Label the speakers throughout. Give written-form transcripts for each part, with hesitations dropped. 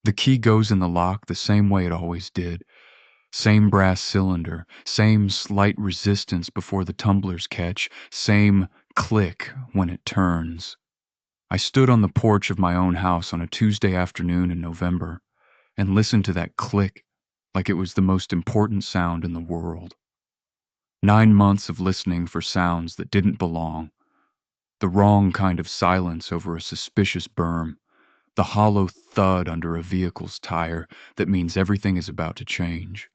Speaker 1: The key goes in the lock the same way it always did. Same brass cylinder, same slight resistance before the tumblers catch, same click when it turns. I stood on the porch of my own house on a Tuesday afternoon in November and listened to that click like it was the most important sound in the world. 9 months of listening for sounds that didn't belong, the wrong kind of silence over a suspicious berm, the hollow thud under a vehicle's tire that means everything is about to change.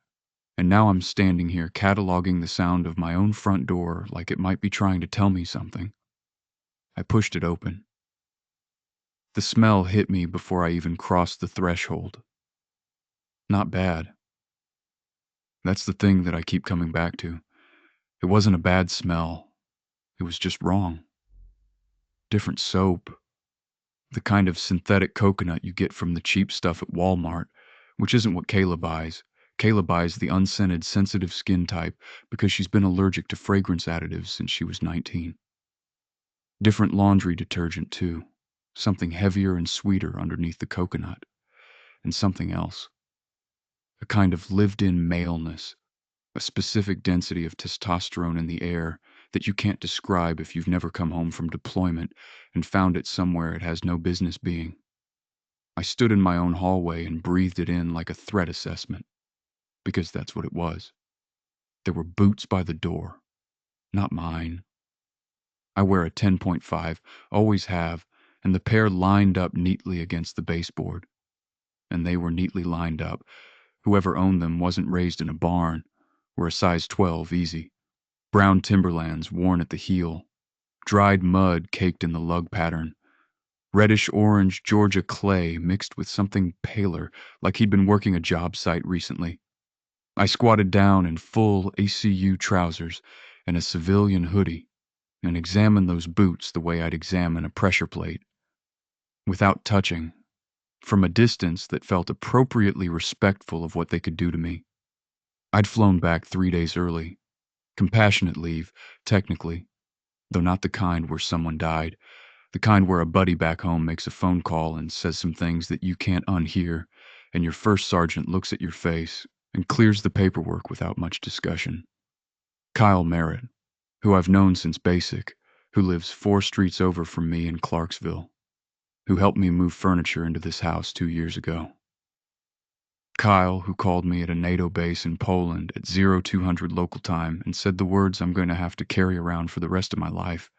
Speaker 1: And now I'm standing here cataloging the sound of my own front door like it might be trying to tell me something. I pushed it open. The smell hit me before I even crossed the threshold. Not bad. That's the thing that I keep coming back to. It wasn't a bad smell. It was just wrong. Different soap. The kind of synthetic coconut you get from the cheap stuff at Walmart, which isn't what Kayla buys. Kayla buys the unscented, sensitive skin type because she's been allergic to fragrance additives since she was 19. Different laundry detergent, too. Something heavier and sweeter underneath the coconut. And something else. A kind of lived-in maleness, a specific density of testosterone in the air that you can't describe if you've never come home from deployment and found it somewhere it has no business being. I stood in my own hallway and breathed it in like a threat assessment, because that's what it was. There were boots by the door, not mine. I wear a 10.5, always have, and the pair lined up neatly against the baseboard. And they were neatly lined up. Whoever owned them wasn't raised in a barn, were a size 12 easy. Brown Timberlands worn at the heel, dried mud caked in the lug pattern, reddish-orange Georgia clay mixed with something paler, like he'd been working a job site recently. I squatted down in full ACU trousers and a civilian hoodie and examined those boots the way I'd examine a pressure plate. Without touching, from a distance that felt appropriately respectful of what they could do to me. I'd flown back 3 days early. Compassionate leave, technically, though not the kind where someone died. The kind where a buddy back home makes a phone call and says some things that you can't unhear, and your first sergeant looks at your face and clears the paperwork without much discussion. Kyle Merritt, who I've known since basic, who lives 4 streets over from me in Clarksville, who helped me move furniture into this house 2 years ago. Kyle, who called me at a NATO base in Poland at 0200 local time and said the words I'm going to have to carry around for the rest of my life.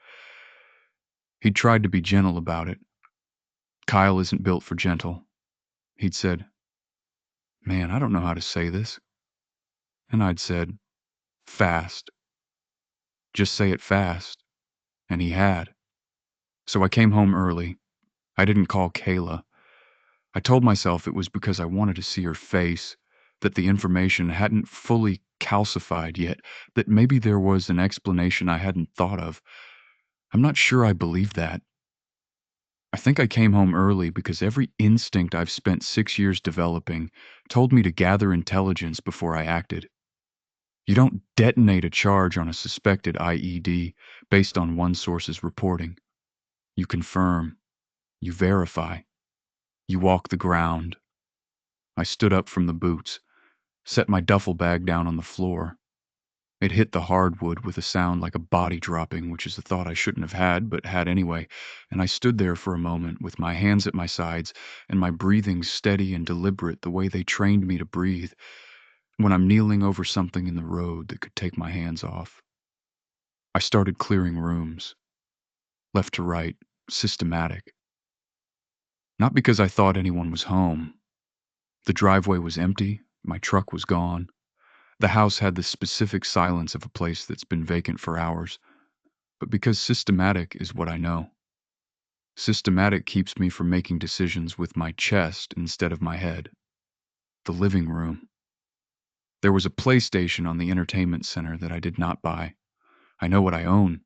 Speaker 1: He'd tried to be gentle about it. Kyle isn't built for gentle. He'd said, "Man, I don't know how to say this." And I'd said, "Fast. Just say it fast." And he had. So I came home early. I didn't call Kayla. I told myself it was because I wanted to see her face, that the information hadn't fully calcified yet, that maybe there was an explanation I hadn't thought of. I'm not sure I believe that. I think I came home early because every instinct I've spent 6 years developing told me to gather intelligence before I acted. You don't detonate a charge on a suspected IED based on one source's reporting. You confirm. You verify. You walk the ground. I stood up from the boots, set my duffel bag down on the floor. It hit the hardwood with a sound like a body dropping, which is a thought I shouldn't have had, but had anyway, and I stood there for a moment with my hands at my sides and my breathing steady and deliberate the way they trained me to breathe when I'm kneeling over something in the road that could take my hands off. I started clearing rooms, left to right, systematic. Not because I thought anyone was home. The driveway was empty, my truck was gone. The house had the specific silence of a place that's been vacant for hours, but because systematic is what I know. Systematic keeps me from making decisions with my chest instead of my head. The living room. There was a PlayStation on the entertainment center that I did not buy. I know what I own.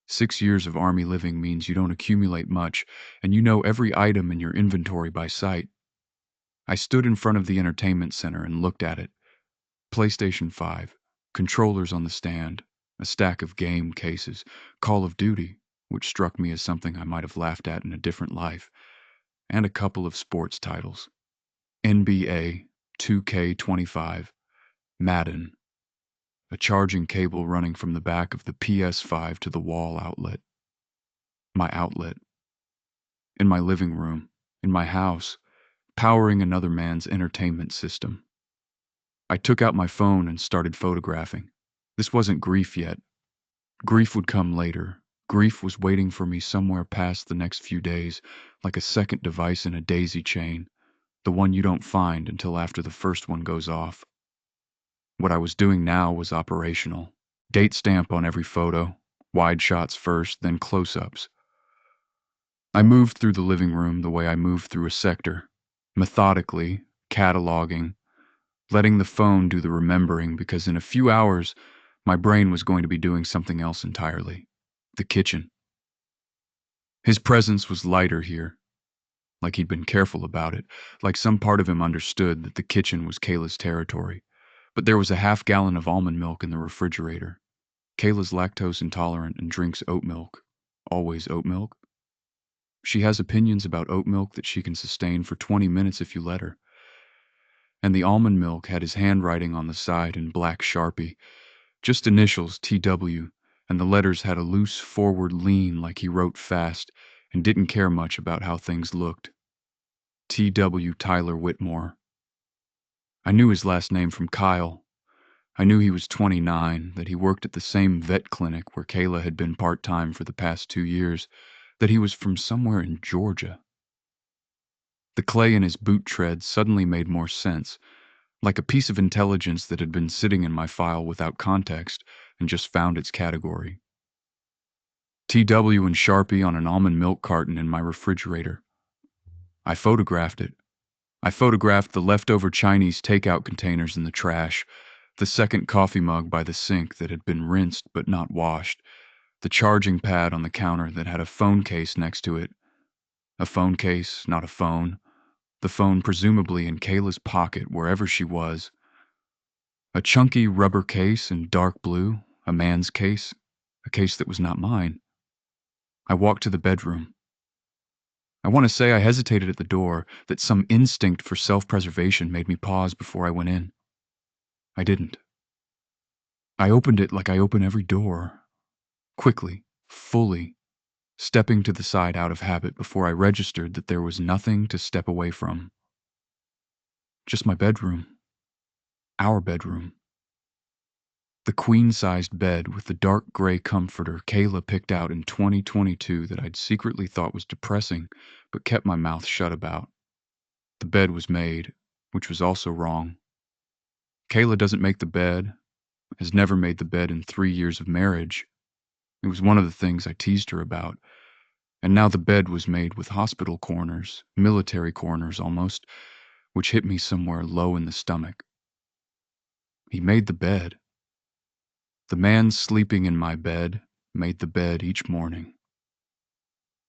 Speaker 1: 6 years of Army living means you don't accumulate much, and you know every item in your inventory by sight. I stood in front of the entertainment center and looked at it. PlayStation 5, controllers on the stand, a stack of game cases, Call of Duty, which struck me as something I might have laughed at in a different life, and a couple of sports titles. NBA 2K25, Madden, a charging cable running from the back of the PS5 to the wall outlet. My outlet. In my living room, in my house, powering another man's entertainment system. I took out my phone and started photographing. This wasn't grief yet. Grief would come later. Grief was waiting for me somewhere past the next few days, like a second device in a daisy chain, the one you don't find until after the first one goes off. What I was doing now was operational. Date stamp on every photo, wide shots first, then close-ups. I moved through the living room the way I moved through a sector, methodically, cataloging, letting the phone do the remembering because in a few hours, my brain was going to be doing something else entirely. The kitchen. His presence was lighter here, like he'd been careful about it, like some part of him understood that the kitchen was Kayla's territory. But there was a half-gallon of almond milk in the refrigerator. Kayla's lactose intolerant and drinks oat milk. Always oat milk. She has opinions about oat milk that she can sustain for 20 minutes if you let her. And the almond milk had his handwriting on the side in black Sharpie, just initials TW, and the letters had a loose forward lean like he wrote fast and didn't care much about how things looked. TW Tyler Whitmore. I knew his last name from Kyle. I knew he was 29, that he worked at the same vet clinic where Kayla had been part-time for the past 2 years, that he was from somewhere in Georgia. The clay in his boot tread suddenly made more sense, like a piece of intelligence that had been sitting in my file without context and just found its category. TW and Sharpie on an almond milk carton in my refrigerator. I photographed it. I photographed the leftover Chinese takeout containers in the trash, the second coffee mug by the sink that had been rinsed but not washed, the charging pad on the counter that had a phone case next to it. A phone case, not a phone. The phone presumably in Kayla's pocket wherever she was. A chunky rubber case in dark blue, a man's case, a case that was not mine. I walked to the bedroom. I want to say I hesitated at the door, that some instinct for self-preservation made me pause before I went in. I didn't. I opened it like I open every door, quickly, fully, stepping to the side out of habit before I registered that there was nothing to step away from. Just my bedroom. Our bedroom. The queen-sized bed with the dark gray comforter Kayla picked out in 2022 that I'd secretly thought was depressing, but kept my mouth shut about. The bed was made, which was also wrong. Kayla doesn't make the bed, has never made the bed in 3 years of marriage. It was one of the things I teased her about. And now the bed was made with hospital corners, military corners almost, which hit me somewhere low in the stomach. He made the bed. The man sleeping in my bed made the bed each morning.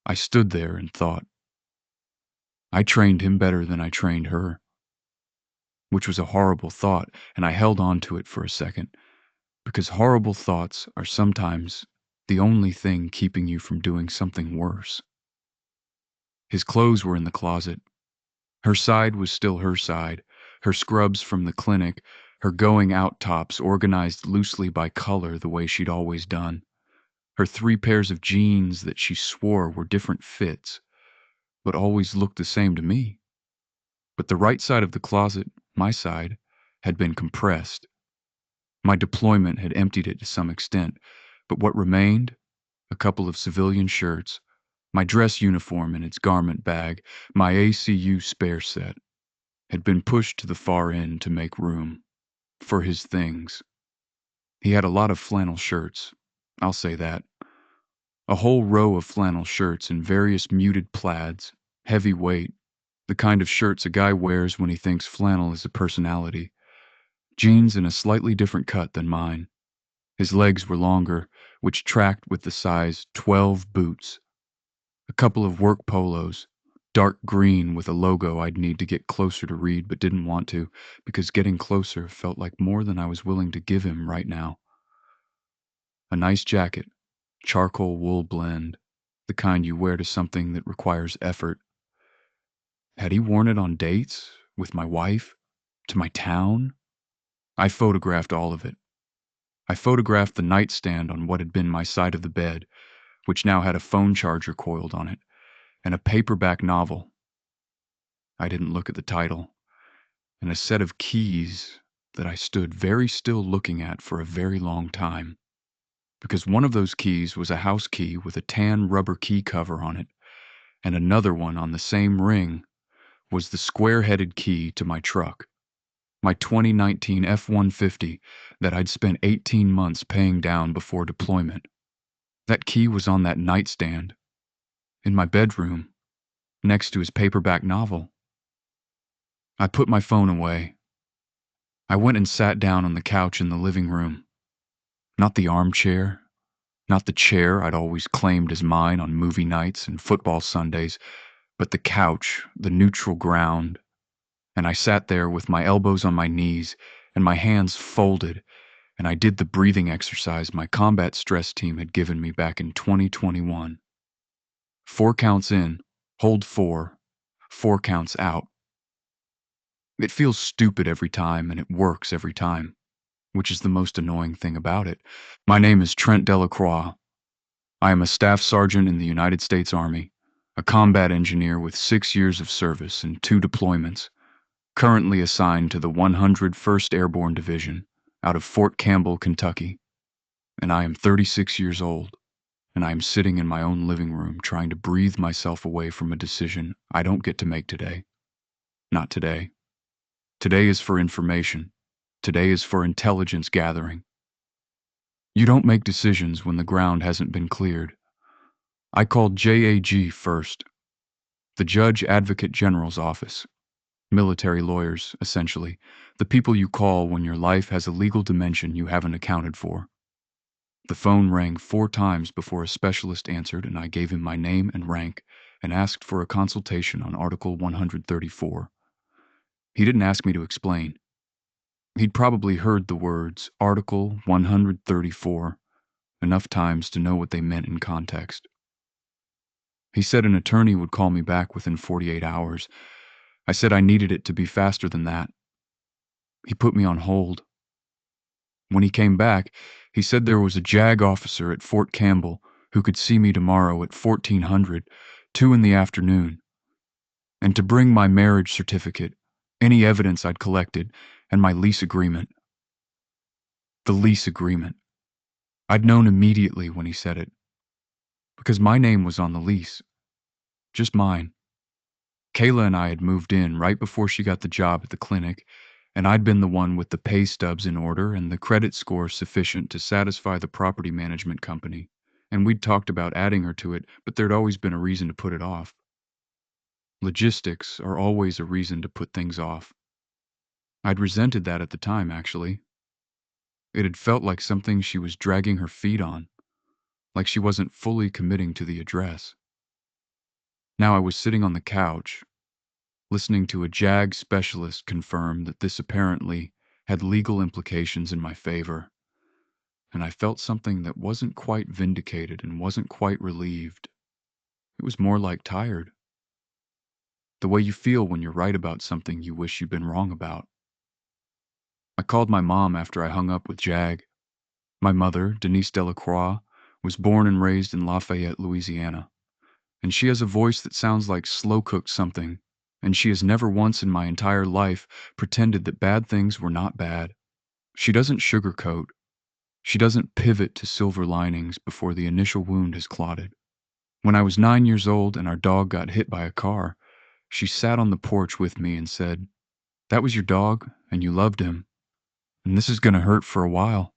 Speaker 1: I stood there and thought. I trained him better than I trained her. Which was a horrible thought, and I held on to it for a second, because horrible thoughts are sometimes the only thing keeping you from doing something worse. His clothes were in the closet. Her side was still her side, her scrubs from the clinic, her going-out tops organized loosely by color the way she'd always done, her 3 pairs of jeans that she swore were different fits, but always looked the same to me. But the right side of the closet, my side, had been compressed. My deployment had emptied it to some extent, but what remained, a couple of civilian shirts, my dress uniform in its garment bag, my ACU spare set, had been pushed to the far end to make room for his things. He had a lot of flannel shirts, I'll say that. A whole row of flannel shirts in various muted plaids, heavy weight, the kind of shirts a guy wears when he thinks flannel is a personality. Jeans in a slightly different cut than mine. His legs were longer, which tracked with the size 12 boots. A couple of work polos, dark green with a logo I'd need to get closer to read but didn't want to, because getting closer felt like more than I was willing to give him right now. A nice jacket, charcoal wool blend, the kind you wear to something that requires effort. Had he worn it on dates, with my wife, to my town. I photographed all of it. I photographed the nightstand on what had been my side of the bed, which now had a phone charger coiled on it, and a paperback novel. I didn't look at the title, and a set of keys that I stood very still looking at for a very long time, because one of those keys was a house key with a tan rubber key cover on it, and another one on the same ring was the square-headed key to my truck, my 2019 F-150 that I'd spent 18 months paying down before deployment. That key was on that nightstand, in my bedroom, next to his paperback novel. I put my phone away. I went and sat down on the couch in the living room. Not the armchair, not the chair I'd always claimed as mine on movie nights and football Sundays, but the couch, the neutral ground. And I sat there with my elbows on my knees and my hands folded, and I did the breathing exercise my combat stress team had given me back in 2021. 4 counts in, hold 4, 4 counts out. It feels stupid every time, and it works every time, which is the most annoying thing about it. My name is Trent Delacroix. I am a staff sergeant in the United States Army, a combat engineer with 6 years of service and 2 deployments, currently assigned to the 101st Airborne Division out of Fort Campbell, Kentucky. And I am 36 years old, and I am sitting in my own living room trying to breathe myself away from a decision I don't get to make today. Not today. Today is for information. Today is for intelligence gathering. You don't make decisions when the ground hasn't been cleared. I called JAG first, the Judge Advocate General's office. Military lawyers, essentially, the people you call when your life has a legal dimension you haven't accounted for. The phone rang 4 times before a specialist answered, and I gave him my name and rank and asked for a consultation on Article 134. He didn't ask me to explain. He'd probably heard the words Article 134 enough times to know what they meant in context. He said an attorney would call me back within 48 hours. I said I needed it to be faster than that. He put me on hold. When he came back, he said there was a JAG officer at Fort Campbell who could see me tomorrow at 1400, 2 in the afternoon, and to bring my marriage certificate, any evidence I'd collected, and my lease agreement. The lease agreement. I'd known immediately when he said it, because my name was on the lease. Just mine. Kayla and I had moved in right before she got the job at the clinic, and I'd been the one with the pay stubs in order and the credit score sufficient to satisfy the property management company, and we'd talked about adding her to it, but there'd always been a reason to put it off. Logistics are always a reason to put things off. I'd resented that at the time, actually. It had felt like something she was dragging her feet on, like she wasn't fully committing to the address. Now I was sitting on the couch, listening to a JAG specialist confirm that this apparently had legal implications in my favor, and I felt something that wasn't quite vindicated and wasn't quite relieved. It was more like tired. The way you feel when you're right about something you wish you'd been wrong about. I called my mom after I hung up with JAG. My mother, Denise Delacroix, was born and raised in Lafayette, Louisiana, and she has a voice that sounds like slow-cooked something, and she has never once in my entire life pretended that bad things were not bad. She doesn't sugarcoat. She doesn't pivot to silver linings before the initial wound has clotted. When I was 9 years old and our dog got hit by a car, she sat on the porch with me and said, "That was your dog, and you loved him, and this is going to hurt for a while."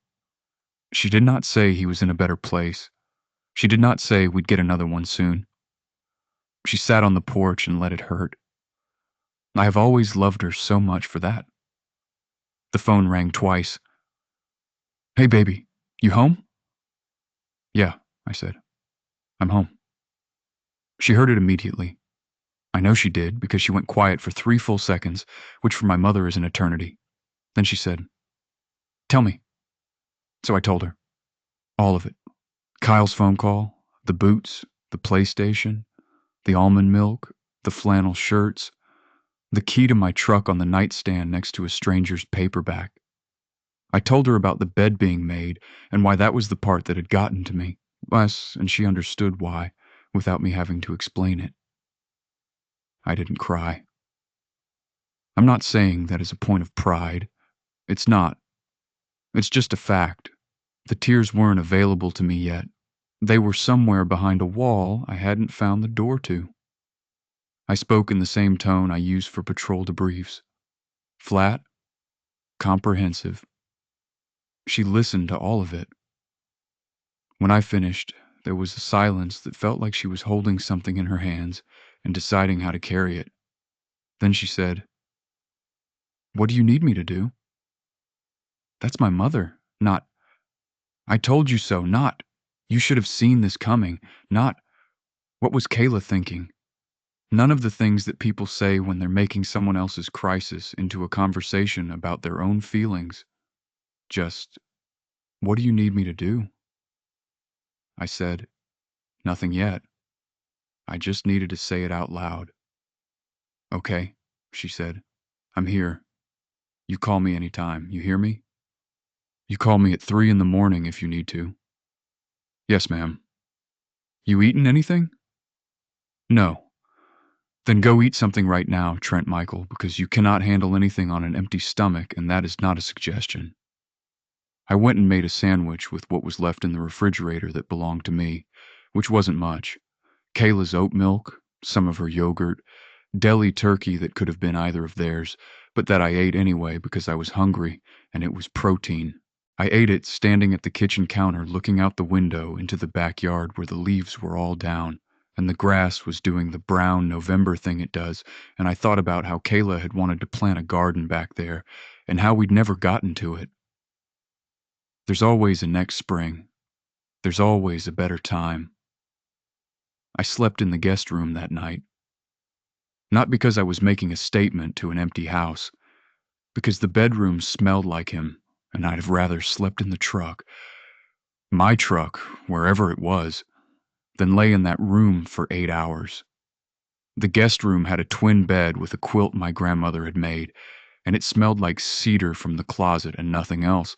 Speaker 1: She did not say he was in a better place. She did not say we'd get another one soon. She sat on the porch and let it hurt. I have always loved her so much for that. The phone rang twice. "Hey, baby, you home?" "Yeah," I said. "I'm home." She heard it immediately. I know she did, because she went quiet for 3 full seconds, which for my mother is an eternity. Then she said, "Tell me." So I told her. All of it. Kyle's phone call, the boots, the PlayStation, the almond milk, the flannel shirts, The key to my truck on the nightstand next to a stranger's paperback. I told her about the bed being made and why that was the part that had gotten to me. Yes, and she understood why, without me having to explain it. I didn't cry. I'm not saying that as a point of pride. It's not. It's just a fact. The tears weren't available to me yet. They were somewhere behind a wall I hadn't found the door to. I spoke in the same tone I use for patrol debriefs. Flat, comprehensive. She listened to all of it. When I finished, there was a silence that felt like she was holding something in her hands and deciding how to carry it. Then she said, "What do you need me to do?" "That's my mother, not, I told you so, not, you should have seen this coming, not, what was Kayla thinking?" None of the things that people say when they're making someone else's crisis into a conversation about their own feelings. Just, "What do you need me to do?" I said, "Nothing yet. I just needed to say it out loud." "Okay," she said. "I'm here. You call me anytime, you hear me? You call me at 3 in the morning if you need to." "Yes, ma'am." "You eaten anything?" "No." "Then go eat something right now, Trent Michael, because you cannot handle anything on an empty stomach, and that is not a suggestion." I went and made a sandwich with what was left in the refrigerator that belonged to me, which wasn't much. Kayla's oat milk, some of her yogurt, deli turkey that could have been either of theirs, but that I ate anyway because I was hungry, and it was protein. I ate it standing at the kitchen counter looking out the window into the backyard where the leaves were all down, and the grass was doing the brown November thing it does, and I thought about how Kayla had wanted to plant a garden back there, and how we'd never gotten to it. There's always a next spring. There's always a better time. I slept in the guest room that night. Not because I was making a statement to an empty house, because the bedroom smelled like him, and I'd have rather slept in the truck, my truck, wherever it was, than lay in that room for 8 hours. The guest room had a twin bed with a quilt my grandmother had made, and it smelled like cedar from the closet and nothing else,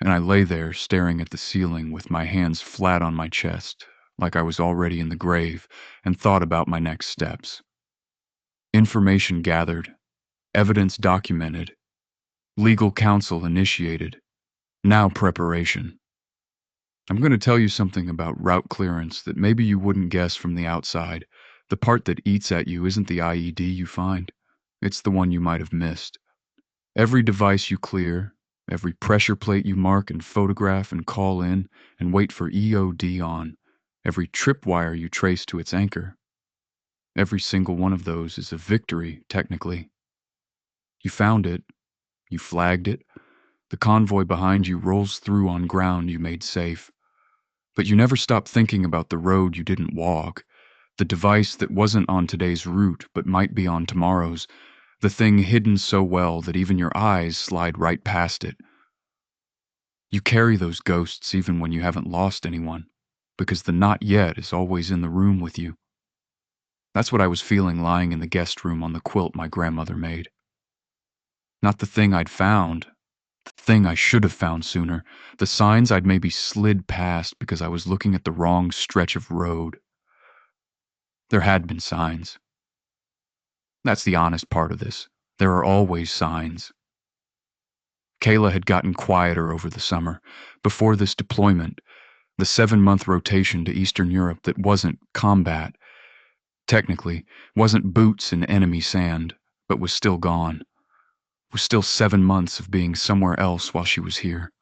Speaker 1: and I lay there staring at the ceiling with my hands flat on my chest, like I was already in the grave, and thought about my next steps. Information gathered, evidence documented, legal counsel initiated, now preparation. I'm going to tell you something about route clearance that maybe you wouldn't guess from the outside. The part that eats at you isn't the IED you find. It's the one you might have missed. Every device you clear, every pressure plate you mark and photograph and call in and wait for EOD on, every tripwire you trace to its anchor. Every single one of those is a victory, technically. You found it. You flagged it. The convoy behind you rolls through on ground you made safe. But you never stop thinking about the road you didn't walk, the device that wasn't on today's route but might be on tomorrow's, the thing hidden so well that even your eyes slide right past it. You carry those ghosts even when you haven't lost anyone, because the not yet is always in the room with you. That's what I was feeling lying in the guest room on the quilt my grandmother made. Not the thing I'd found, the thing I should have found sooner, the signs I'd maybe slid past because I was looking at the wrong stretch of road. There had been signs. That's the honest part of this. There are always signs. Kayla had gotten quieter over the summer. Before this deployment, the 7-month rotation to Eastern Europe that wasn't combat, technically, wasn't boots in enemy sand, but was still gone. Was still 7 months of being somewhere else while she was here.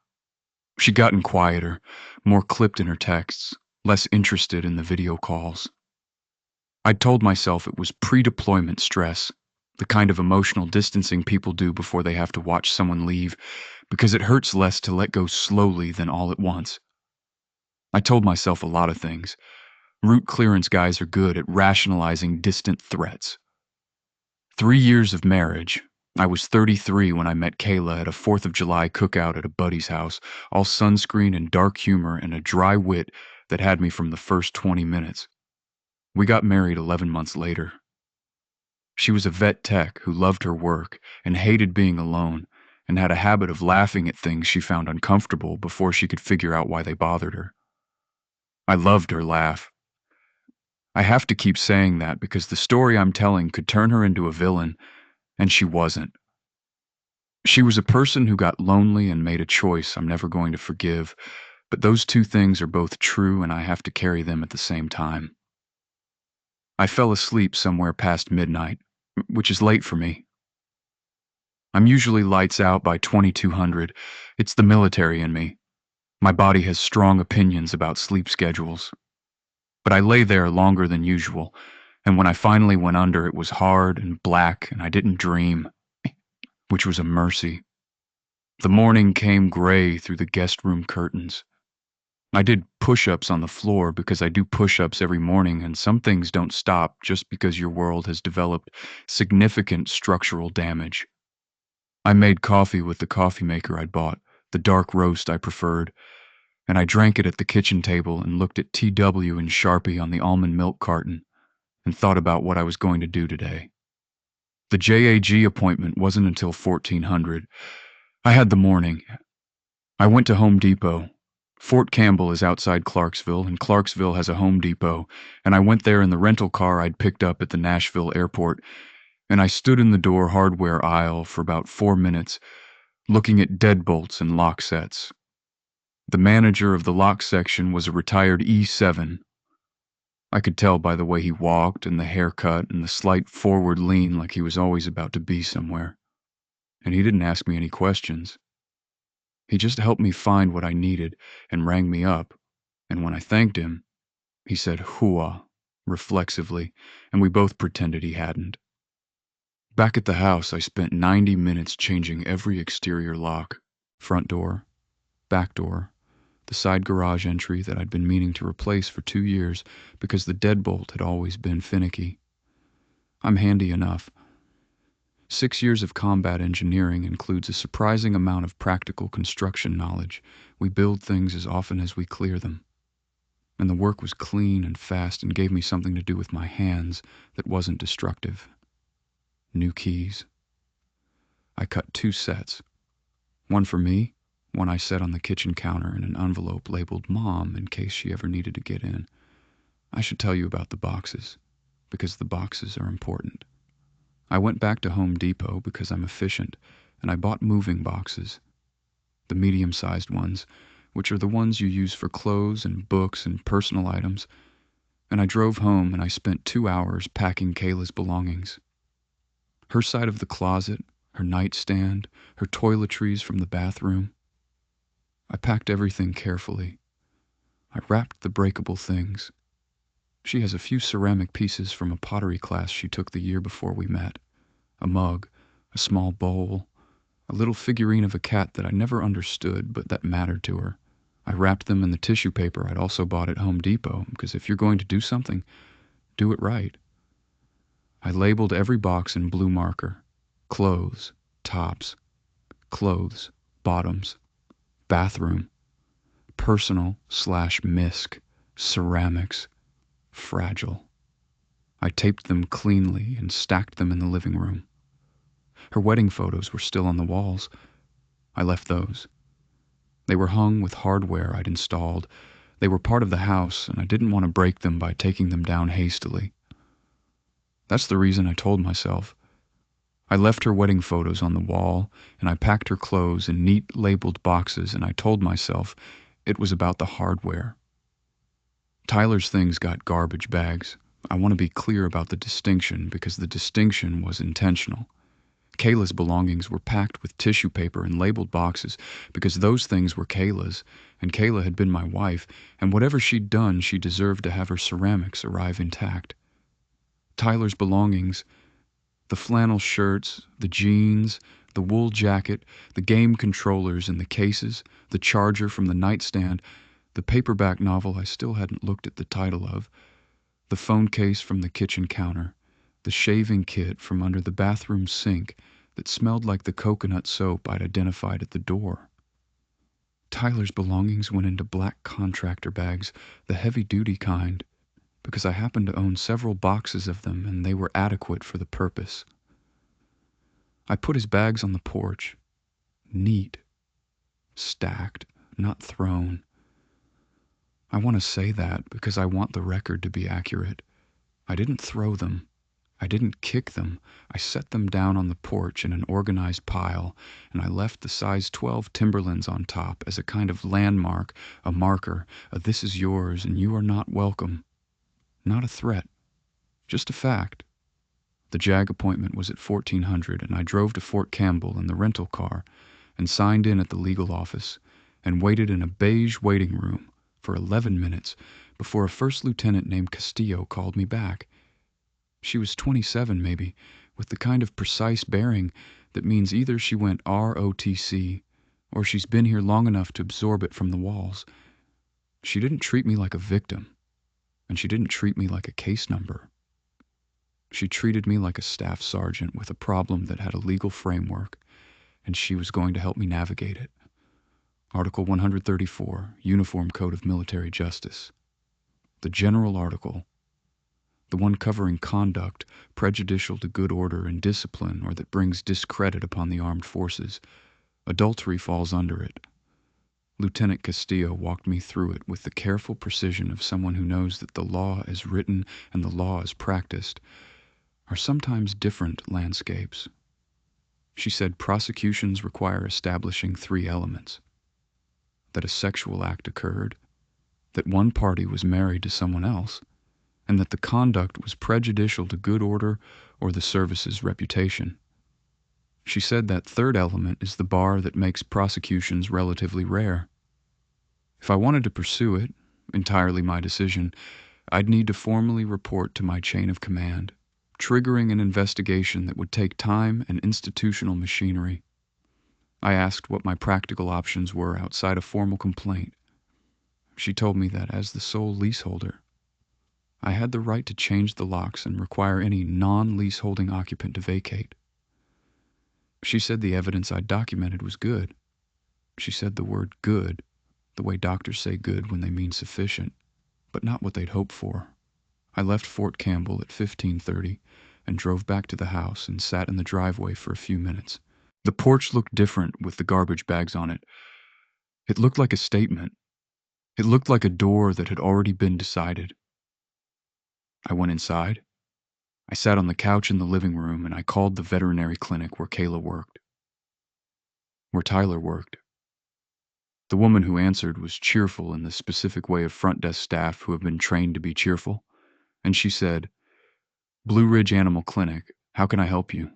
Speaker 1: She'd gotten quieter, more clipped in her texts, less interested in the video calls. I'd told myself it was pre-deployment stress, the kind of emotional distancing people do before they have to watch someone leave, because it hurts less to let go slowly than all at once. I told myself a lot of things. Route clearance guys are good at rationalizing distant threats. 3 years of marriage. I was 33 when I met Kayla at a 4th of July cookout at a buddy's house, all sunscreen and dark humor and a dry wit that had me from the first 20 minutes. We got married 11 months later. She was a vet tech who loved her work and hated being alone and had a habit of laughing at things she found uncomfortable before she could figure out why they bothered her. I loved her laugh. I have to keep saying that because the story I'm telling could turn her into a villain, and she wasn't. She was a person who got lonely and made a choice I'm never going to forgive, but those two things are both true and I have to carry them at the same time. I fell asleep somewhere past midnight, which is late for me. I'm usually lights out by 2200. It's the military in me. My body has strong opinions about sleep schedules. But I lay there longer than usual, and when I finally went under, it was hard and black, and I didn't dream, which was a mercy. The morning came gray through the guest room curtains. I did push-ups on the floor because I do push-ups every morning, and some things don't stop just because your world has developed significant structural damage. I made coffee with the coffee maker I'd bought, the dark roast I preferred, and I drank it at the kitchen table and looked at TW and Sharpie on the almond milk carton and thought about what I was going to do today. The JAG appointment wasn't until 1400. I had the morning. I went to Home Depot. Fort Campbell is outside Clarksville, and Clarksville has a Home Depot, and I went there in the rental car I'd picked up at the Nashville airport, and I stood in the door hardware aisle for about 4 minutes, looking at deadbolts and lock sets. The manager of the lock section was a retired E7. I could tell by the way he walked and the haircut and the slight forward lean like he was always about to be somewhere. And he didn't ask me any questions. He just helped me find what I needed and rang me up, and when I thanked him, he said "hooah" reflexively, and we both pretended he hadn't. Back at the house, I spent 90 minutes changing every exterior lock: front door, back door, the side garage entry that I'd been meaning to replace for 2 years because the deadbolt had always been finicky. I'm handy enough. 6 years of combat engineering includes a surprising amount of practical construction knowledge. We build things as often as we clear them. And the work was clean and fast and gave me something to do with my hands that wasn't destructive. New keys. I cut 2 sets. One for me, one I set on the kitchen counter in an envelope labeled Mom in case she ever needed to get in. I should tell you about the boxes, because the boxes are important. I went back to Home Depot because I'm efficient, and I bought moving boxes. The medium-sized ones, which are the ones you use for clothes and books and personal items, and I drove home and I spent 2 hours packing Kayla's belongings. Her side of the closet, her nightstand, her toiletries from the bathroom. I packed everything carefully. I wrapped the breakable things. She has a few ceramic pieces from a pottery class she took the year before we met. A mug, a small bowl, a little figurine of a cat that I never understood but that mattered to her. I wrapped them in the tissue paper I'd also bought at Home Depot because if you're going to do something, do it right. I labeled every box in blue marker: clothes, tops, clothes, bottoms, bathroom, personal/misc, ceramics, fragile. I taped them cleanly and stacked them in the living room. Her wedding photos were still on the walls. I left those. They were hung with hardware I'd installed. They were part of the house, and I didn't want to break them by taking them down hastily. That's the reason I told myself. I left her wedding photos on the wall, and I packed her clothes in neat labeled boxes, and I told myself it was about the hardware. Tyler's things got garbage bags. I want to be clear about the distinction because the distinction was intentional. Kayla's belongings were packed with tissue paper and labeled boxes because those things were Kayla's, and Kayla had been my wife, and whatever she'd done, she deserved to have her ceramics arrive intact. Tyler's belongings, the flannel shirts, the jeans, the wool jacket, the game controllers in the cases, the charger from the nightstand, the paperback novel I still hadn't looked at the title of, the phone case from the kitchen counter, the shaving kit from under the bathroom sink that smelled like the coconut soap I'd identified at the door. Tyler's belongings went into black contractor bags, the heavy-duty kind. because I happened to own several boxes of them and they were adequate for the purpose. I put his bags on the porch, neat, stacked, not thrown. I want to say that because I want the record to be accurate. I didn't throw them. I didn't kick them. I set them down on the porch in an organized pile, and I left the size 12 Timberlands on top as a kind of landmark, a marker, a this is yours and you are not welcome. Not a threat, just a fact. The JAG appointment was at 1400, and I drove to Fort Campbell in the rental car and signed in at the legal office and waited in a beige waiting room for 11 minutes before a first lieutenant named Castillo called me back. She was 27 maybe, with the kind of precise bearing that means either she went ROTC or she's been here long enough to absorb it from the walls. She didn't treat me like a victim, and she didn't treat me like a case number. She treated me like a staff sergeant with a problem that had a legal framework, and she was going to help me navigate it. Article 134, Uniform Code of Military Justice. The general article, the one covering conduct prejudicial to good order and discipline or that brings discredit upon the armed forces. Adultery falls under it. Lieutenant Castillo walked me through it with the careful precision of someone who knows that the law as written and the law as practiced are sometimes different landscapes. She said prosecutions require establishing 3 elements: that a sexual act occurred, that one party was married to someone else, and that the conduct was prejudicial to good order or the service's reputation. She said that 3rd element is the bar that makes prosecutions relatively rare. If I wanted to pursue it, entirely my decision, I'd need to formally report to my chain of command, triggering an investigation that would take time and institutional machinery. I asked what my practical options were outside a formal complaint. She told me that as the sole leaseholder, I had the right to change the locks and require any non-leaseholding occupant to vacate. She said the evidence I'd documented was good. She said the word good, the way doctors say good when they mean sufficient, but not what they'd hoped for. I left Fort Campbell at 15:30 and drove back to the house and sat in the driveway for a few minutes. The porch looked different with the garbage bags on it. It looked like a statement. It looked like a door that had already been decided. I went inside. I sat on the couch in the living room and I called the veterinary clinic where Kayla worked. Where Tyler worked. The woman who answered was cheerful in the specific way of front desk staff who have been trained to be cheerful, and she said, "Blue Ridge Animal Clinic, how can I help you?"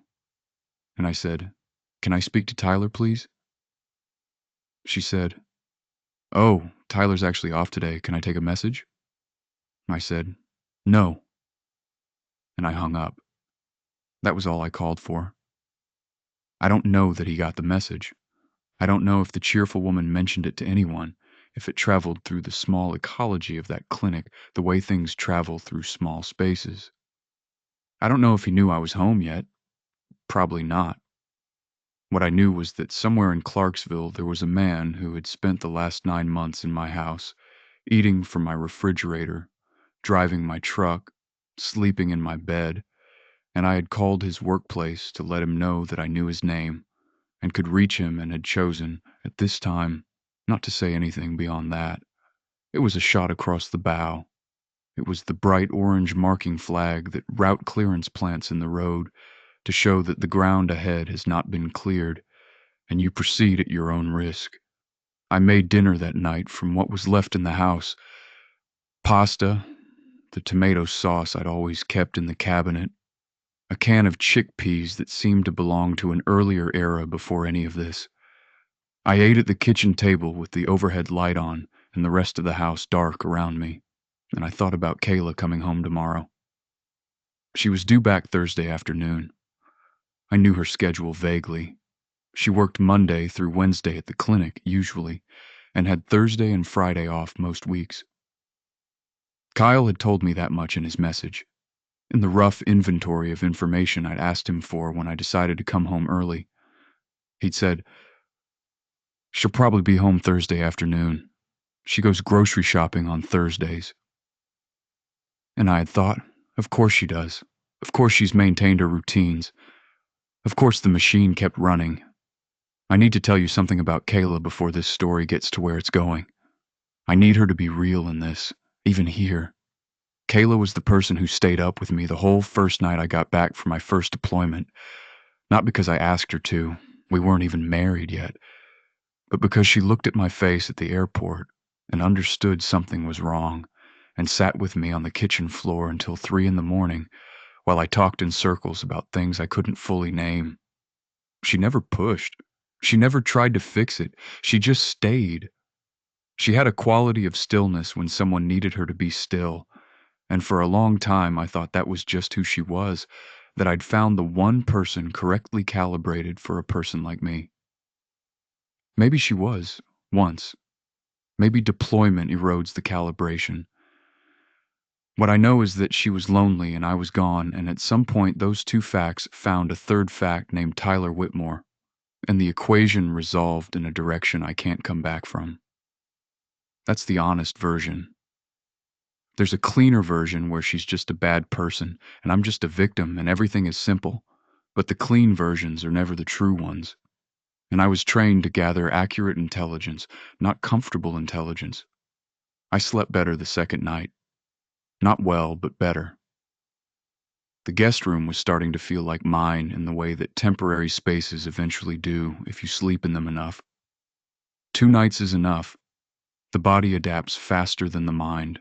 Speaker 1: And I said, "Can I speak to Tyler, please?" She said, "Oh, Tyler's actually off today. Can I take a message?" I said, "No." And I hung up. That was all I called for. I don't know that he got the message. I don't know if the cheerful woman mentioned it to anyone, if it traveled through the small ecology of that clinic the way things travel through small spaces. I don't know if he knew I was home yet. Probably not. What I knew was that somewhere in Clarksville there was a man who had spent the last 9 months in my house, eating from my refrigerator, driving my truck, sleeping in my bed, and I had called his workplace to let him know that I knew his name and could reach him and had chosen, at this time, not to say anything beyond that. It was a shot across the bow. It was the bright orange marking flag that route clearance plants in the road to show that the ground ahead has not been cleared, and you proceed at your own risk. I made dinner that night from what was left in the house. Pasta, the tomato sauce I'd always kept in the cabinet, a can of chickpeas that seemed to belong to an earlier era before any of this. I ate at the kitchen table with the overhead light on and the rest of the house dark around me, and I thought about Kayla coming home tomorrow. She was due back Thursday afternoon. I knew her schedule vaguely. She worked Monday through Wednesday at the clinic, usually, and had Thursday and Friday off most weeks. Kyle had told me that much in his message, in the rough inventory of information I'd asked him for when I decided to come home early. He'd said, "She'll probably be home Thursday afternoon. She goes grocery shopping on Thursdays." And I had thought, of course she does. Of course she's maintained her routines. Of course the machine kept running. I need to tell you something about Kayla before this story gets to where it's going. I need her to be real in this, even here. Kayla was the person who stayed up with me the whole first night I got back from my first deployment. Not because I asked her to, we weren't even married yet, but because she looked at my face at the airport and understood something was wrong, and sat with me on the kitchen floor until 3 in the morning while I talked in circles about things I couldn't fully name. She never pushed. She never tried to fix it. She just stayed. She had a quality of stillness when someone needed her to be still, and for a long time I thought that was just who she was, that I'd found the one person correctly calibrated for a person like me. Maybe she was, once. Maybe deployment erodes the calibration. What I know is that she was lonely and I was gone, and at some point those two facts found a third fact named Tyler Whitmore, and the equation resolved in a direction I can't come back from. That's the honest version. There's a cleaner version where she's just a bad person, and I'm just a victim, and everything is simple. But the clean versions are never the true ones. And I was trained to gather accurate intelligence, not comfortable intelligence. I slept better the second night. Not well, but better. The guest room was starting to feel like mine in the way that temporary spaces eventually do if you sleep in them enough. 2 nights is enough. The body adapts faster than the mind.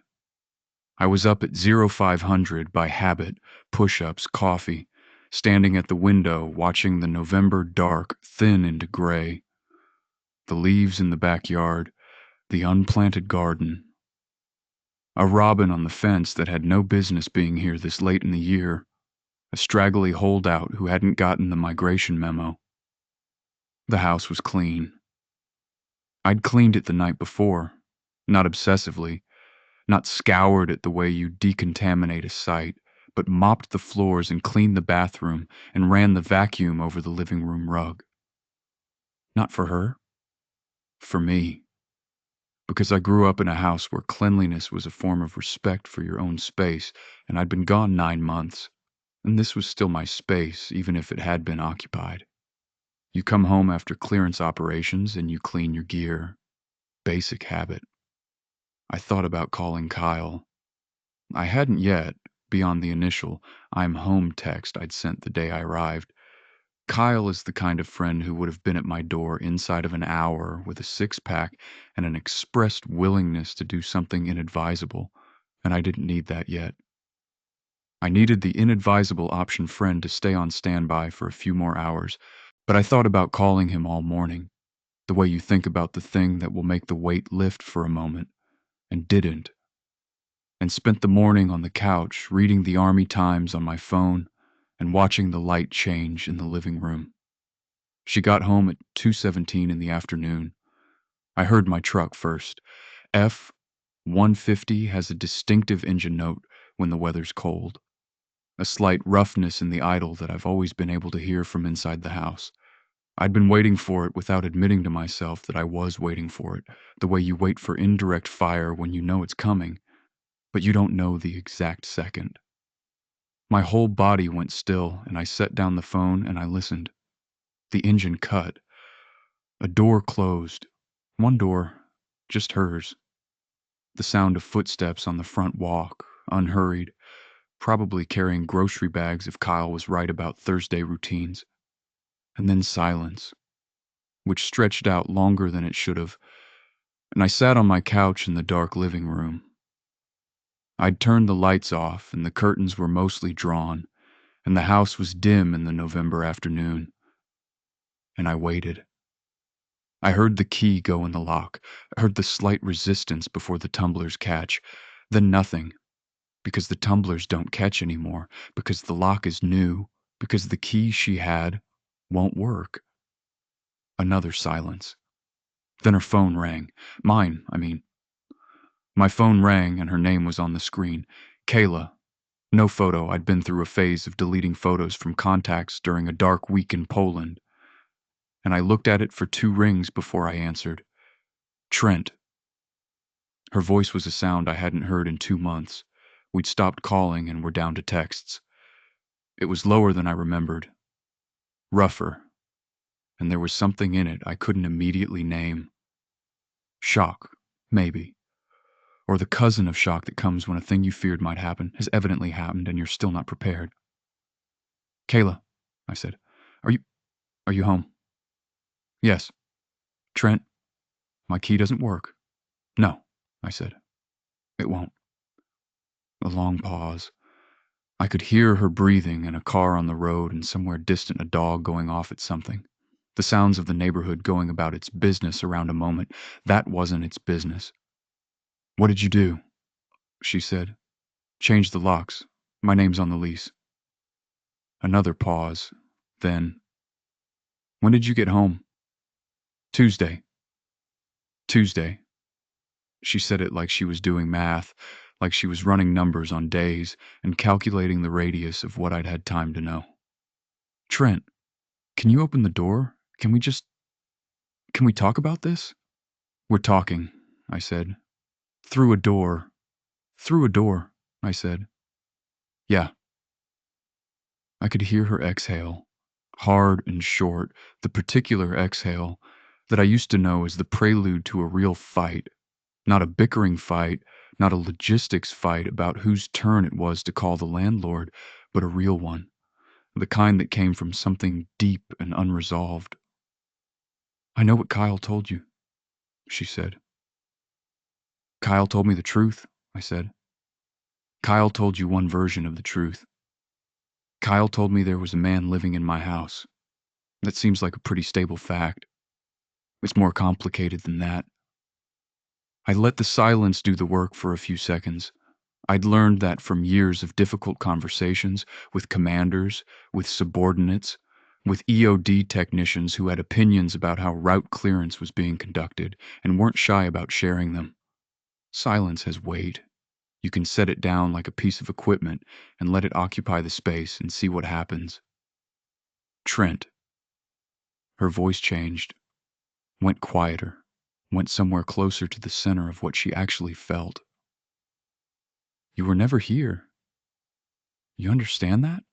Speaker 1: I was up at 0500 by habit, push-ups, coffee, standing at the window watching the November dark thin into gray. The leaves in the backyard, the unplanted garden. A robin on the fence that had no business being here this late in the year. A straggly holdout who hadn't gotten the migration memo. The house was clean. I'd cleaned it the night before, not obsessively, not scoured it the way you decontaminate a site, but mopped the floors and cleaned the bathroom and ran the vacuum over the living room rug. Not for her, for me. Because I grew up in a house where cleanliness was a form of respect for your own space, and I'd been gone 9 months, and this was still my space, even if it had been occupied. You come home after clearance operations and you clean your gear. Basic habit. I thought about calling Kyle. I hadn't yet, beyond the initial "I'm home" text I'd sent the day I arrived. Kyle is the kind of friend who would have been at my door inside of an hour with a six-pack and an expressed willingness to do something inadvisable, and I didn't need that yet. I needed the inadvisable option friend to stay on standby for a few more hours, but I thought about calling him all morning, the way you think about the thing that will make the weight lift for a moment, and didn't, and spent the morning on the couch reading the Army Times on my phone and watching the light change in the living room. She got home at 2:17 in the afternoon. I heard my truck first. F-150 has a distinctive engine note when the weather's cold. A slight roughness in the idle that I've always been able to hear from inside the house. I'd been waiting for it without admitting to myself that I was waiting for it, the way you wait for indirect fire when you know it's coming, but you don't know the exact second. My whole body went still, and I set down the phone and I listened. The engine cut. A door closed. One door, just hers. The sound of footsteps on the front walk, unhurried, probably carrying grocery bags if Kyle was right about Thursday routines. And then silence, which stretched out longer than it should have, and I sat on my couch in the dark living room. I'd turned the lights off, and the curtains were mostly drawn, and the house was dim in the November afternoon. And I waited. I heard the key go in the lock. I heard the slight resistance before the tumblers catch. Then nothing, because the tumblers don't catch anymore, because the lock is new, because the key she had won't work. Another silence. Then her phone rang. Mine, I mean. My phone rang and her name was on the screen. Kayla. No photo. I'd been through a phase of deleting photos from contacts during a dark week in Poland. And I looked at it for 2 rings before I answered. Trent. Her voice was a sound I hadn't heard in 2 months. We'd stopped calling and were down to texts. It was lower than I remembered, rougher, and there was something in it I couldn't immediately name. Shock, maybe. Or the cousin of shock that comes when a thing you feared might happen has evidently happened and you're still not prepared. "Kayla," I said, Are you home?" "Yes." "Trent, my key doesn't work." "No," I said. "It won't." A long pause. I could hear her breathing and a car on the road and somewhere distant a dog going off at something. The sounds of the neighborhood going about its business around a moment. That wasn't its business. "What did you do?" she said. "Change the locks. My name's on the lease." Another pause. Then, "When did you get home?" "Tuesday." "Tuesday." She said it like she was doing math, like she was running numbers on days and calculating the radius of what I'd had time to know. "Trent, can you open the door? Can we talk about this?" "We're talking," I said. "Through a door." "Through a door," I said. "Yeah." I could hear her exhale, hard and short, the particular exhale that I used to know as the prelude to a real fight. Not a bickering fight, not a logistics fight about whose turn it was to call the landlord, but a real one. The kind that came from something deep and unresolved. "I know what Kyle told you," she said. "Kyle told me the truth," I said. "Kyle told you one version of the truth. Kyle told me there was a man living in my house. That seems like a pretty stable fact. It's more complicated than that." I let the silence do the work for a few seconds. I'd learned that from years of difficult conversations with commanders, with subordinates, with EOD technicians who had opinions about how route clearance was being conducted and weren't shy about sharing them. Silence has weight. You can set it down like a piece of equipment and let it occupy the space and see what happens. "Trent." Her voice changed, went quieter, went somewhere closer to the center of what she actually felt. "You were never here. You understand that?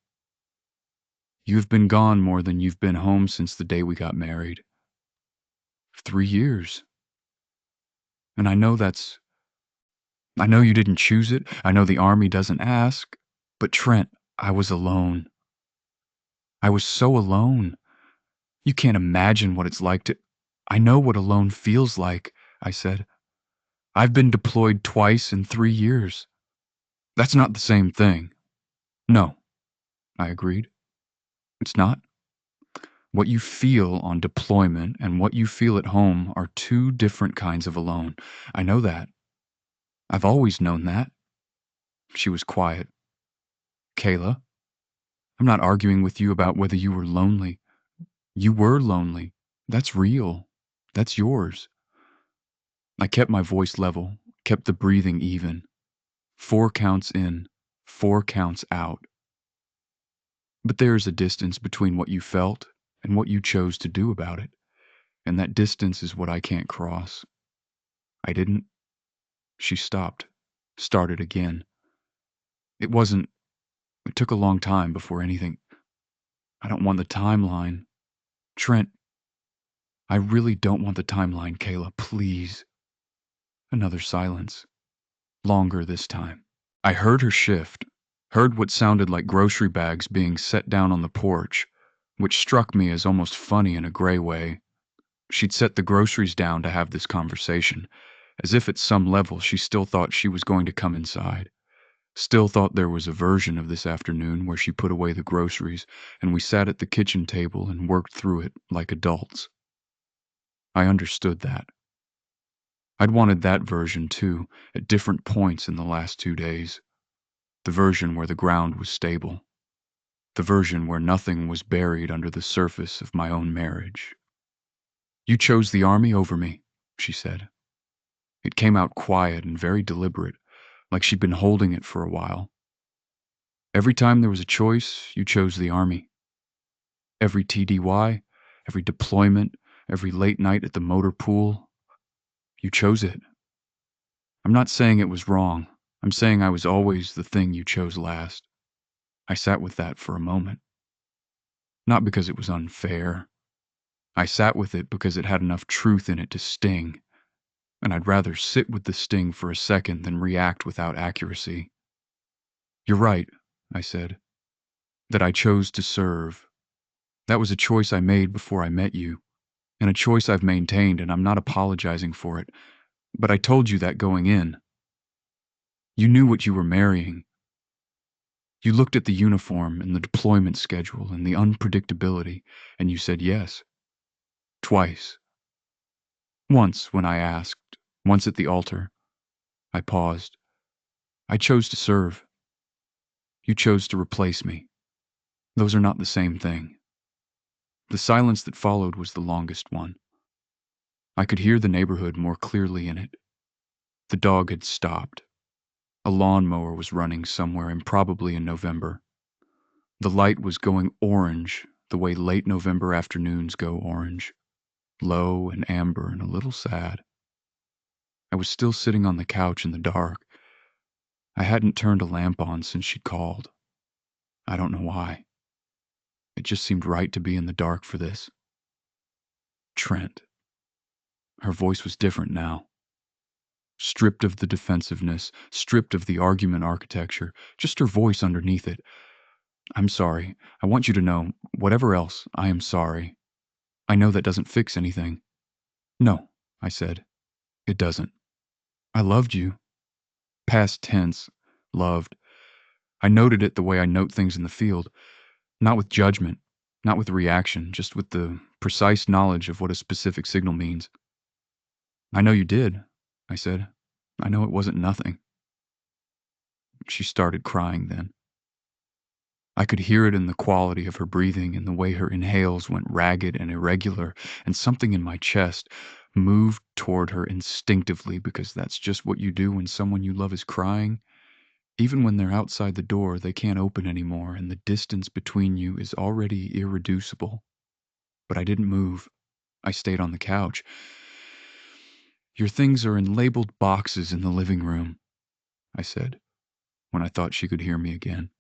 Speaker 1: You've been gone more than you've been home since the day we got married. 3 years. And I know you didn't choose it. I know the Army doesn't ask. But Trent, I was alone. I was so alone. You can't imagine what it's like to. I know what alone feels like," I said. "I've been deployed twice in 3 years. That's not the same thing." "No," I agreed. "It's not. What you feel on deployment and what you feel at home are two different kinds of alone. I know that. I've always known that." She was quiet. "Kayla, I'm not arguing with you about whether you were lonely. You were lonely. That's real. That's yours." I kept my voice level, kept the breathing even. 4 counts in, 4 counts out. "But there is a distance between what you felt and what you chose to do about it, and that distance is what I can't cross. I didn't." She stopped, started again. It wasn't, it took a long time before anything. "I don't want the timeline. Trent, I really don't want the timeline, Kayla, please." Another silence. Longer this time. I heard her shift, heard what sounded like grocery bags being set down on the porch, which struck me as almost funny in a gray way. She'd set the groceries down to have this conversation, as if at some level she still thought she was going to come inside. Still thought there was a version of this afternoon where she put away the groceries and we sat at the kitchen table and worked through it like adults. I understood that. I'd wanted that version too, at different points in the last 2 days. The version where the ground was stable. The version where nothing was buried under the surface of my own marriage. "You chose the Army over me," she said. It came out quiet and very deliberate, like she'd been holding it for a while. "Every time there was a choice, you chose the Army. Every TDY, every deployment, every late night at the motor pool, you chose it. I'm not saying it was wrong. I'm saying I was always the thing you chose last. I sat with that for a moment. Not because it was unfair. I sat with it because it had enough truth in it to sting, and I'd rather sit with the sting for a second than react without accuracy. You're right, I said, that I chose to serve. That was a choice I made before I met you, and a choice I've maintained, and I'm not apologizing for it. But I told you that going in. You knew what you were marrying. You looked at the uniform and the deployment schedule and the unpredictability, and you said yes. Twice. Once when I asked, once at the altar. I paused. I chose to serve. You chose to replace me. Those are not the same thing. The silence that followed was the longest one. I could hear the neighborhood more clearly in it. The dog had stopped. A lawnmower was running somewhere, and probably in November. The light was going orange, the way late November afternoons go orange. Low and amber and a little sad. I was still sitting on the couch in the dark. I hadn't turned a lamp on since she'd called. I don't know why. It just seemed right to be in the dark for this. Trent. Her voice was different now. Stripped of the defensiveness, stripped of the argument architecture, just her voice underneath it. I'm sorry. I want you to know, whatever else, I am sorry. I know that doesn't fix anything. No, I said. It doesn't. I loved you. Past tense. Loved. I noted it the way I note things in the field. Not with judgment, not with reaction, just with the precise knowledge of what a specific signal means. I know you did, I said. I know it wasn't nothing. She started crying then. I could hear it in the quality of her breathing and the way her inhales went ragged and irregular, and something in my chest moved toward her instinctively because that's just what you do when someone you love is crying. Even when they're outside the door, they can't open anymore, and the distance between you is already irreducible. But I didn't move. I stayed on the couch. Your things are in labeled boxes in the living room, I said, when I thought she could hear me again.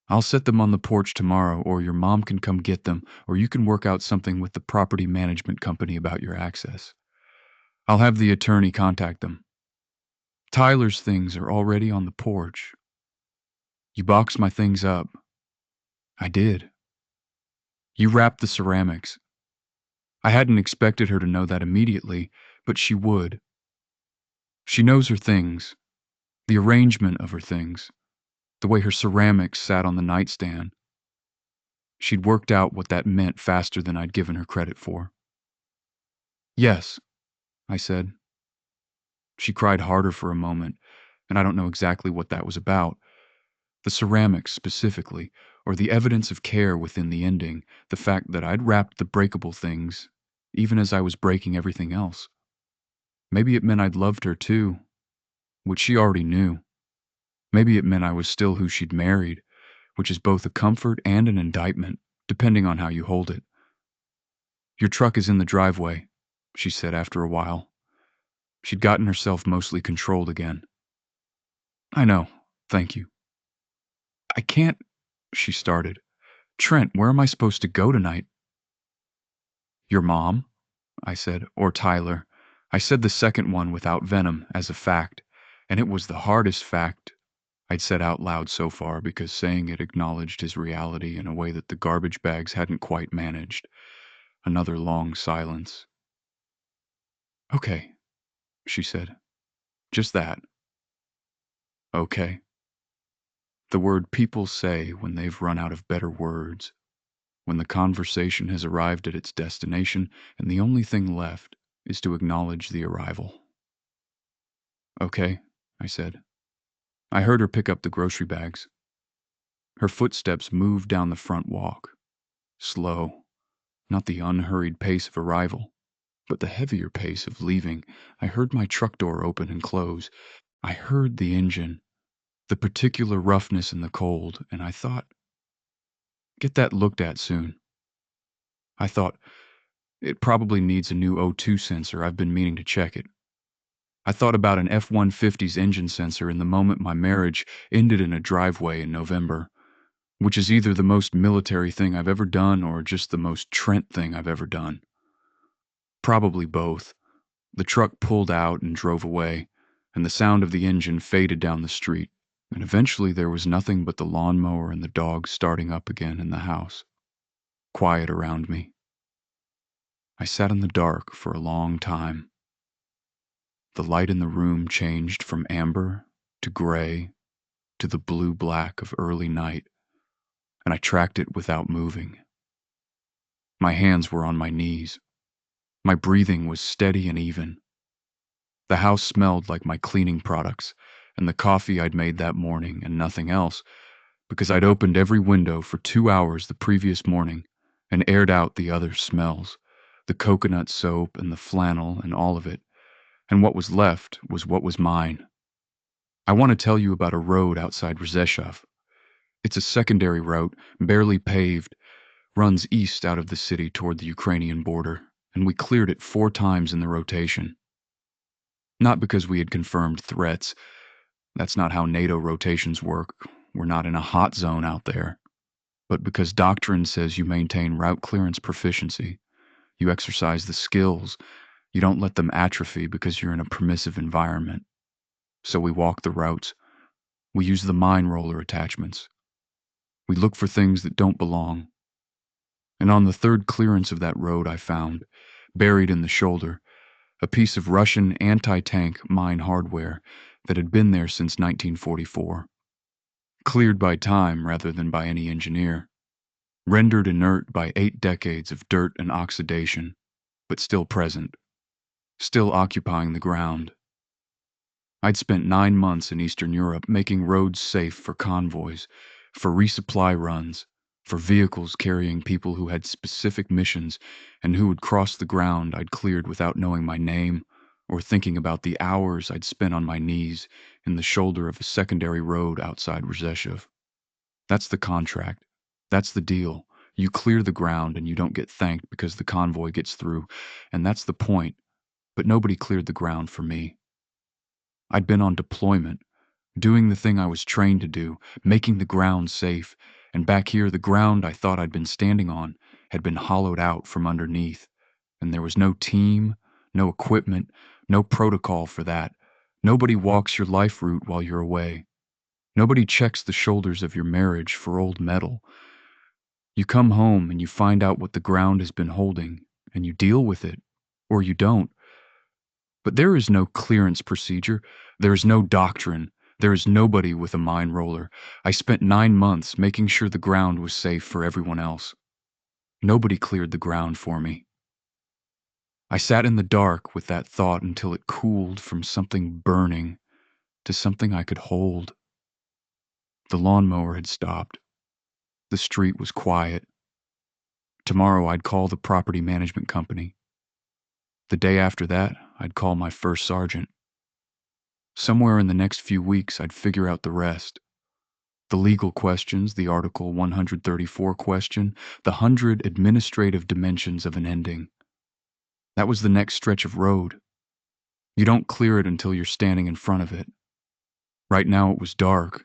Speaker 1: I'll set them on the porch tomorrow, or your mom can come get them, or you can work out something with the property management company about your access. I'll have the attorney contact them. Tyler's things are already on the porch. You boxed my things up. I did. You wrapped the ceramics. I hadn't expected her to know that immediately, but she would. She knows her things, the arrangement of her things, the way her ceramics sat on the nightstand. She'd worked out what that meant faster than I'd given her credit for. Yes, I said. She cried harder for a moment, and I don't know exactly what that was about. The ceramics, specifically, or the evidence of care within the ending, the fact that I'd wrapped the breakable things, even as I was breaking everything else. Maybe it meant I'd loved her too, which she already knew. Maybe it meant I was still who she'd married, which is both a comfort and an indictment, depending on how you hold it. Your truck is in the driveway, she said after a while. She'd gotten herself mostly controlled again. I know, thank you. I can't, she started. Trent, where am I supposed to go tonight? Your mom, I said, or Tyler. I said the second one without venom, as a fact, and it was the hardest fact I'd said out loud so far because saying it acknowledged his reality in a way that the garbage bags hadn't quite managed. Another long silence. Okay, she said. Just that. Okay. The word people say when they've run out of better words, when the conversation has arrived at its destination and the only thing left is to acknowledge the arrival. Okay, I said. I heard her pick up the grocery bags. Her footsteps moved down the front walk. Slow, not the unhurried pace of arrival, but the heavier pace of leaving. I heard my truck door open and close. I heard the engine, the particular roughness in the cold, and I thought, get that looked at soon. I thought, it probably needs a new O2 sensor. I've been meaning to check it. I thought about an F-150's engine sensor in the moment my marriage ended in a driveway in November, which is either the most military thing I've ever done or just the most Trent thing I've ever done. Probably both. The truck pulled out and drove away, and the sound of the engine faded down the street, and eventually there was nothing but the lawnmower and the dog starting up again in the house. Quiet around me. I sat in the dark for a long time. The light in the room changed from amber to gray to the blue-black of early night, and I tracked it without moving. My hands were on my knees. My breathing was steady and even. The house smelled like my cleaning products and the coffee I'd made that morning and nothing else, because I'd opened every window for 2 hours the previous morning and aired out the other smells, the coconut soap and the flannel and all of it, and what was left was what was mine. I want to tell you about a road outside Rzeszów. It's a secondary route, barely paved, runs east out of the city toward the Ukrainian border, and we cleared it 4 times in the rotation. Not because we had confirmed threats. That's not how NATO rotations work. We're not in a hot zone out there. But because doctrine says you maintain route clearance proficiency, you exercise the skills, you don't let them atrophy because you're in a permissive environment. So we walk the routes. We use the mine roller attachments. We look for things that don't belong. And on the 3rd clearance of that road I found, buried in the shoulder, a piece of Russian anti-tank mine hardware that had been there since 1944. Cleared by time rather than by any engineer. Rendered inert by 8 decades of dirt and oxidation, but still present. Still occupying the ground. I'd spent 9 months in Eastern Europe making roads safe for convoys, for resupply runs, for vehicles carrying people who had specific missions and who would cross the ground I'd cleared without knowing my name or thinking about the hours I'd spent on my knees in the shoulder of a secondary road outside Rzeszów. That's the contract. That's the deal. You clear the ground and you don't get thanked because the convoy gets through, and that's the point. But nobody cleared the ground for me. I'd been on deployment, doing the thing I was trained to do, making the ground safe, and back here the ground I thought I'd been standing on had been hollowed out from underneath, and there was no team, no equipment, no protocol for that. Nobody walks your life route while you're away. Nobody checks the shoulders of your marriage for old metal. You come home and you find out what the ground has been holding, and you deal with it, or you don't. But there is no clearance procedure. There is no doctrine. There is nobody with a mine roller. I spent 9 months making sure the ground was safe for everyone else. Nobody cleared the ground for me. I sat in the dark with that thought until it cooled from something burning to something I could hold. The lawnmower had stopped. The street was quiet. Tomorrow I'd call the property management company. The day after that, I'd call my first sergeant. Somewhere in the next few weeks, I'd figure out the rest. The legal questions, the Article 134 question, the 100 administrative dimensions of an ending. That was the next stretch of road. You don't clear it until you're standing in front of it. Right now it was dark,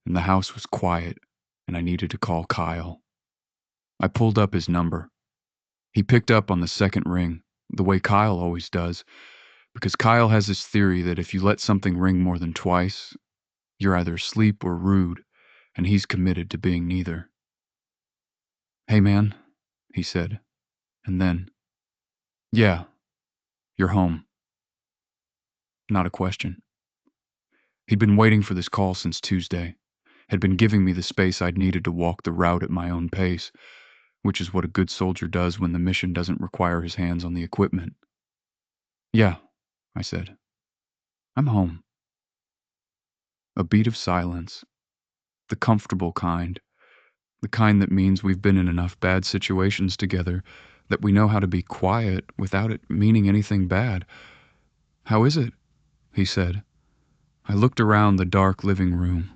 Speaker 1: and the house was quiet, and I needed to call Kyle. I pulled up his number. He picked up on the second ring, the way Kyle always does, because Kyle has this theory that if you let something ring more than twice, you're either asleep or rude, and he's committed to being neither. "Hey man," he said, and then, "Yeah, you're home." Not a question. He'd been waiting for this call since Tuesday, had been giving me the space I'd needed to walk the route at my own pace, which is what a good soldier does when the mission doesn't require his hands on the equipment. "Yeah," I said. "I'm home." A beat of silence. The comfortable kind. The kind that means we've been in enough bad situations together that we know how to be quiet without it meaning anything bad. "How is it?" he said. I looked around the dark living room.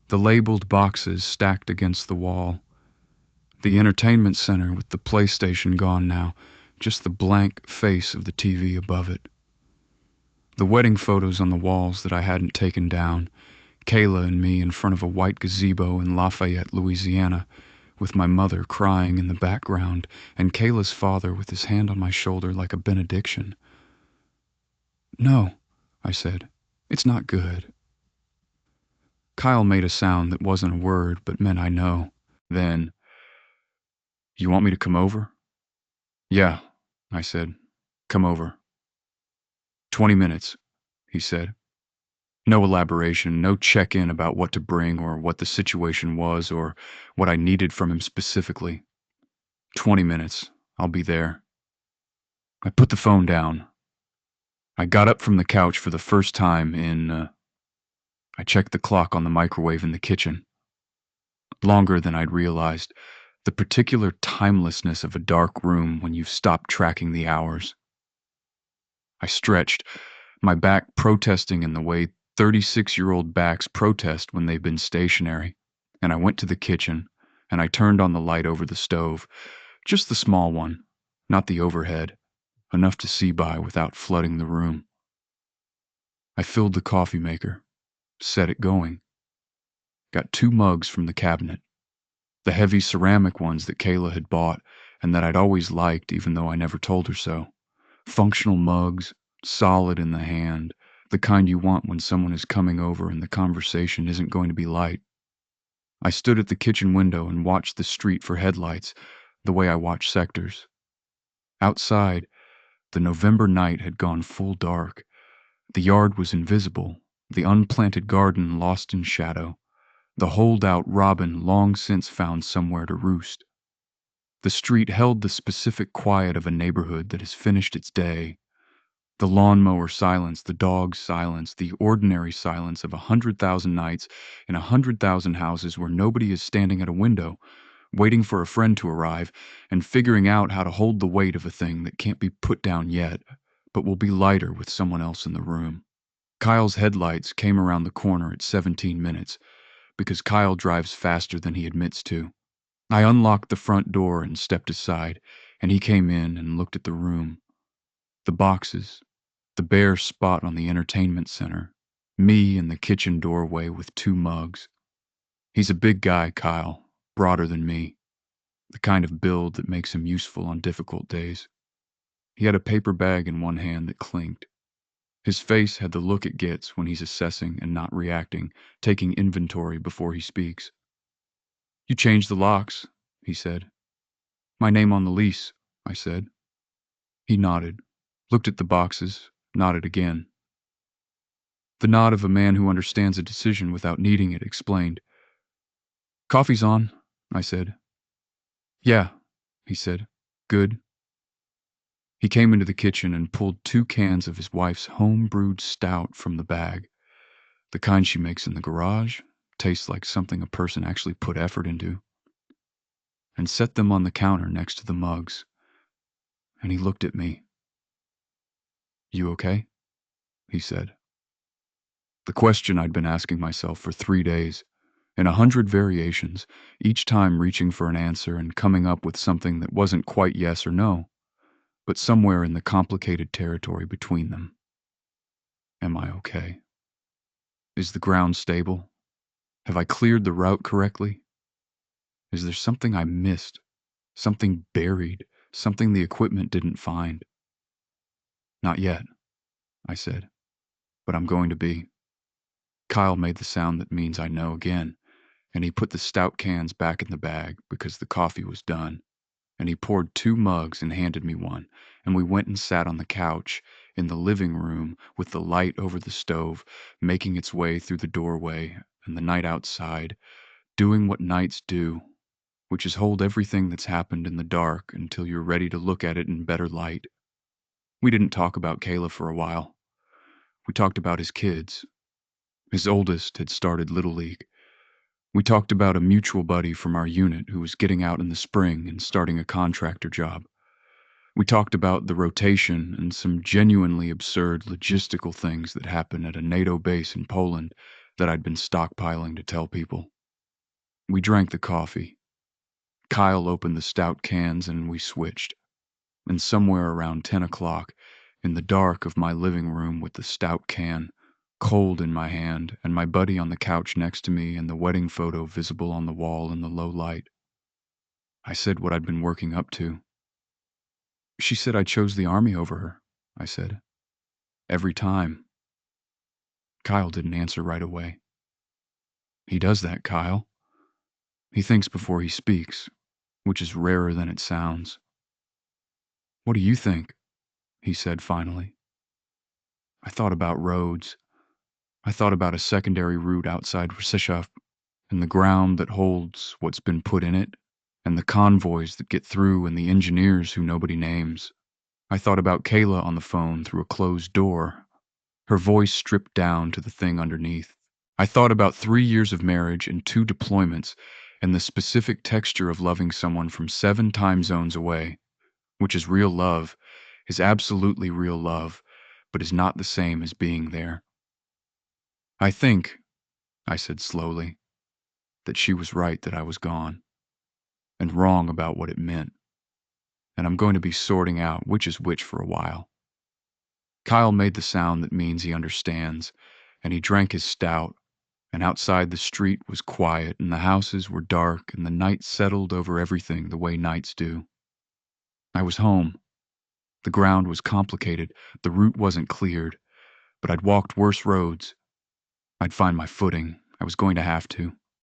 Speaker 1: The labeled boxes stacked against the wall. The entertainment center with the PlayStation gone now, just the blank face of the TV above it. The wedding photos on the walls that I hadn't taken down, Kayla and me in front of a white gazebo in Lafayette, Louisiana, with my mother crying in the background and Kayla's father with his hand on my shoulder like a benediction. "No," I said. "It's not good." Kyle made a sound that wasn't a word but meant I know. Then, "You want me to come over?" "Yeah," I said. "Come over." 20 minutes, he said. No elaboration, no check-in about what to bring or what the situation was or what I needed from him specifically. 20 minutes. I'll be there. I put the phone down. I got up from the couch for the first time I checked the clock on the microwave in the kitchen. Longer than I'd realized. The particular timelessness of a dark room when you've stopped tracking the hours. I stretched, my back protesting in the way 36-year-old backs protest when they've been stationary, and I went to the kitchen, and I turned on the light over the stove, just the small one, not the overhead, enough to see by without flooding the room. I filled the coffee maker, set it going, got 2 mugs from the cabinet, the heavy ceramic ones that Kayla had bought and that I'd always liked even though I never told her so. Functional mugs, solid in the hand, the kind you want when someone is coming over and the conversation isn't going to be light. I stood at the kitchen window and watched the street for headlights, the way I watch sectors. Outside, the November night had gone full dark. The yard was invisible, the unplanted garden lost in shadow, the holdout robin long since found somewhere to roost. The street held the specific quiet of a neighborhood that has finished its day. The lawnmower silence, the dog's silence, the ordinary silence of 100,000 nights in 100,000 houses where nobody is standing at a window, waiting for a friend to arrive, and figuring out how to hold the weight of a thing that can't be put down yet, but will be lighter with someone else in the room. Kyle's headlights came around the corner at 17 minutes, because Kyle drives faster than he admits to. I unlocked the front door and stepped aside, and he came in and looked at the room. The boxes, the bare spot on the entertainment center, me in the kitchen doorway with 2 mugs. He's a big guy, Kyle, broader than me, the kind of build that makes him useful on difficult days. He had a paper bag in one hand that clinked. His face had the look it gets when he's assessing and not reacting, taking inventory before he speaks. "You changed the locks," he said. "My name on the lease," I said. He nodded, looked at the boxes, nodded again. The nod of a man who understands a decision without needing it explained. "Coffee's on," I said. "Yeah," he said. "Good." He came into the kitchen and pulled 2 cans of his wife's home-brewed stout from the bag, the kind she makes in the garage, tastes like something a person actually put effort into, and set them on the counter next to the mugs. And he looked at me. "You okay?" he said. The question I'd been asking myself for 3 days, in 100 variations, each time reaching for an answer and coming up with something that wasn't quite yes or no, but somewhere in the complicated territory between them. Am I okay? Is the ground stable? Have I cleared the route correctly? Is there something I missed? Something buried? Something the equipment didn't find? "Not yet," I said, "but I'm going to be." Kyle made the sound that means I know again, and he put the stout cans back in the bag because the coffee was done, and he poured 2 mugs and handed me one, and we went and sat on the couch in the living room with the light over the stove making its way through the doorway and the night outside, doing what nights do, which is hold everything that's happened in the dark until you're ready to look at it in better light. We didn't talk about Caleb for a while. We talked about his kids. His oldest had started Little League. We talked about a mutual buddy from our unit who was getting out in the spring and starting a contractor job. We talked about the rotation and some genuinely absurd logistical things that happen at a NATO base in Poland that I'd been stockpiling to tell people. We drank the coffee. Kyle opened the stout cans and we switched. And somewhere around 10 o'clock, in the dark of my living room with the stout can, cold in my hand, and my buddy on the couch next to me and the wedding photo visible on the wall in the low light. I said what I'd been working up to. She said I chose the army over her, I said. Every time. Kyle didn't answer right away. He does that, Kyle. He thinks before he speaks, which is rarer than it sounds. What do you think? He said finally. I thought about roads. I thought about a secondary route outside Rishaf and the ground that holds what's been put in it, and the convoys that get through and the engineers who nobody names. I thought about Kayla on the phone through a closed door, her voice stripped down to the thing underneath. I thought about 3 years of marriage and 2 deployments and the specific texture of loving someone from 7 time zones away, which is real love, is absolutely real love, but is not the same as being there. I think, I said slowly, that she was right that I was gone, and wrong about what it meant, and I'm going to be sorting out which is which for a while. Kyle made the sound that means he understands, and he drank his stout, and outside the street was quiet, and the houses were dark, and the night settled over everything the way nights do. I was home. The ground was complicated, the route wasn't cleared, but I'd walked worse roads. I'd find my footing. I was going to have to.